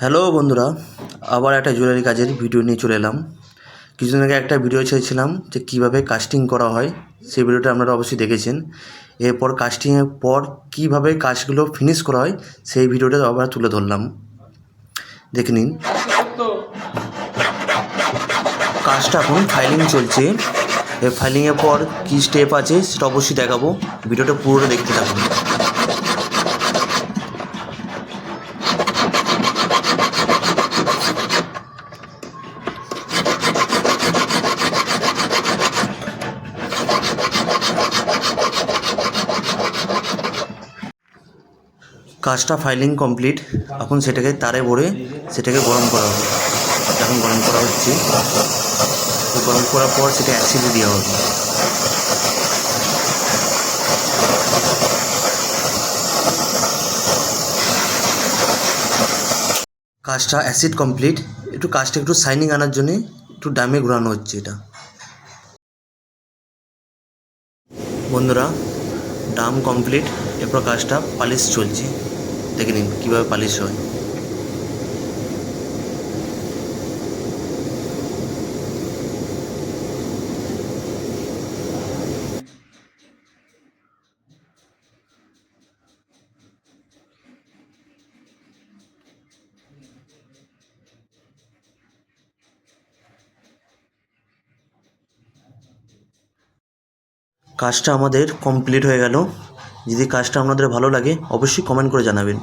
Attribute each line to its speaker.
Speaker 1: Hello বন্ধুরা, আবার একটা জুয়েলারি কাজের ভিডিও নিয়ে চলে এলাম। কিছুদিন আগে একটা ভিডিও ছেড়েছিলাম যে কীভাবে কাস্টিং করা হয়, সেই ভিডিওটা আপনারা অবশ্যই দেখেছেন। এরপর কাস্টিংয়ের পর কীভাবে কাজগুলো ফিনিশ করা হয় সেই ভিডিওটা আবার তুলে ধরলাম, দেখে নিন। কাজটা এখন ফাইলিং চলছে। এই ফাইলিংয়ের পর কী স্টেপ আছে সেটা অবশ্যই দেখাবো, ভিডিওটা পুরোটা দেখতে থাকুন। কাজটা ফাইলিং কমপ্লিট। এখন সেটাকে তারে ভরে সেটাকে গরম করা হবে। এখন গরম করা হচ্ছে। গরম করার পর সেটা অ্যাসিডে দেওয়া হবে। কাজটা অ্যাসিড কমপ্লিট। কাজটা একটু শাইনিং আনার জন্যে একটু ডামে ঘোরানো হচ্ছে এটা। বন্ধুরা, ডাম কমপ্লিট। এরপর কাজটা পালিশ চলছে, দেখে নিন কীভাবে পালিশ হয়। কাজটা আমাদের কমপ্লিট হয়ে গেল। যদি কাজটা আপনাদের ভালো লাগে অবশ্যই কমেন্ট করে জানাবেন।